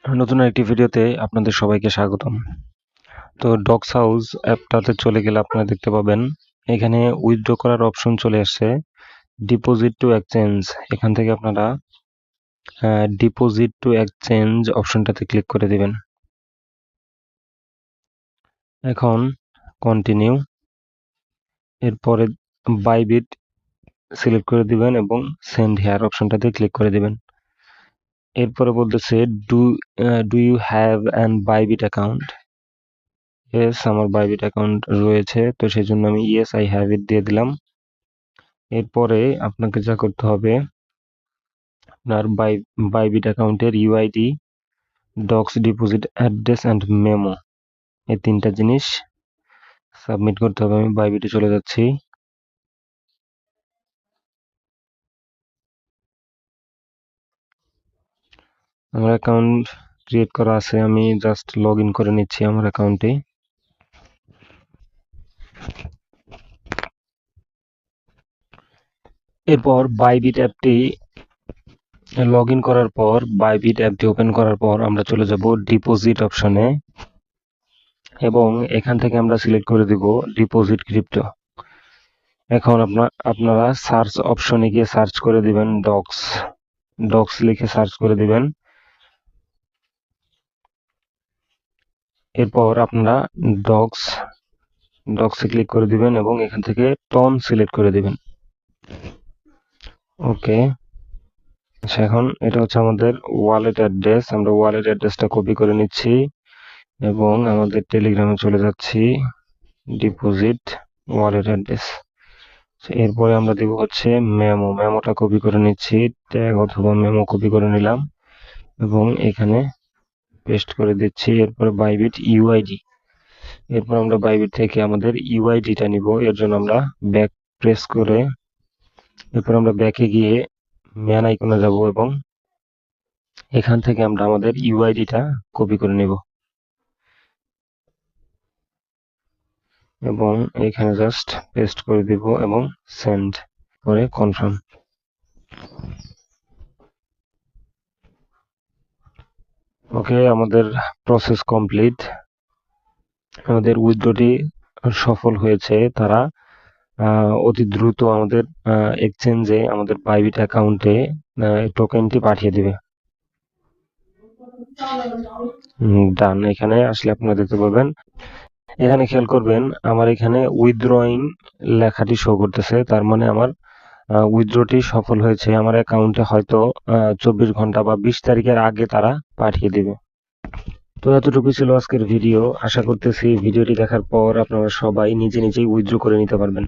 নতুন একটি ভিডিওতে আপনাদের সবাইকে স্বাগতম। তো ডক্স হাউস অ্যাপটাতে চলে গেলে আপনারা দেখতে পাবেন এখানে উইথড্র করার অপশন চলে আসছে, ডিপোজিট টু এক্সচেঞ্জ। এখান থেকে আপনারা ডিপোজিট টু এক্সচেঞ্জ অপশনটাতে ক্লিক করে দিবেন। এখন কন্টিনিউ, এরপরে বাইবিট সিলেক্ট করে দিবেন এবং সেন্ড হেয়ার অপশনটাতে ক্লিক করে দিবেন। এরপরে বলতেছে do you have an Bybit account? Yes, আমার বাইবিট অ্যাকাউন্ট রয়েছে, তো সেই জন্য আমি ইয়েস আই হ্যাভ ইট দিয়ে দিলাম। এরপরে আপনাকে যা করতে হবে, আপনার বাইবিট অ্যাকাউন্টের UID, docs deposit address and memo, এই তিনটা জিনিস সাবমিট করতে হবে। আমি বাইবিটে চলে যাচ্ছি। আমার অ্যাকাউন্ট ক্রিয়েট করা আছে, আমি জাস্ট লগ ইন করে নিচ্ছি আমার অ্যাকাউন্টে। এরপর বাইবিট অ্যাপটি লগ ইন করার পর, বাইবিট অ্যাপটি ওপেন করার পর আমরা চলে যাব ডিপোজিট অপশনে এবং এখান থেকে আমরা সিলেক্ট করে দিব ডিপোজিট ক্রিপ্টো। এখন আপনারা সার্চ অপশনে গিয়ে সার্চ করে দিবেন ডক্স লিখে সার্চ করে দিবেন। এরপর আপনারা ডক্সে ক্লিক করে দিবেন এবং এখান থেকে টন সিলেক্ট করে দিবেন। ওকে, এখন এটা হচ্ছে আমাদের ওয়ালেট অ্যাড্রেস। আমরা ওয়ালেট অ্যাড্রেসটা কপি করে নিচ্ছি এবং আমাদের টেলিগ্রামে চলে যাচ্ছি, ডিপোজিট ওয়ালেট অ্যাড্রেস। এরপরে আমরা দেব হচ্ছে মেমোটা কপি করে নিচ্ছি, ট্যাগ অথবা মেমো কপি করে নিলাম এবং এখানে পেস্ট করে দিচ্ছি। এরপরে বাইবিট ইউআইডি, এরপর আমরা বাইবিট থেকে আমাদের ইউআইডিটা নিব। এর জন্য আমরা ব্যাক প্রেস করে এরপর আমরা ব্যাকে গিয়ে ম্যান আইকনে যাব এবং এখান থেকে আমরা আমাদের ইউআইডিটা কপি করে নেব এবং এখানে জাস্ট পেস্ট করে দিব এবং সেন্ড করে কনফার্ম। ওকে, আমাদের প্রসেস কমপ্লিট, আমাদের উইথড্রটি সফল হয়েছে। তারা অতি দ্রুত আমাদের এক্সচেঞ্জে আমাদের বাইবিট অ্যাকাউন্টে টোকেনটি পাঠিয়ে দিবে। ডান, এখানে আসলে আপনারা দেখতে পাবেন, এখানে খেয়াল করবেন আমার এখানে উইথড্রয়িং লেখাটি শো করতেছে, তার মানে আমার উইথড্রটি সফল হয়েছে। আমার অ্যাকাউন্টে হয়তো 24 ঘন্টা বা 20 তারিখের আগে তারা পাঠিয়ে দিবে। তো এতটুকু ছিল আজকের ভিডিও। আশা করতেছি ভিডিওটি দেখার পর আপনারা সবাই নিজে নিজেই উইথড্র করে নিতে পারবেন।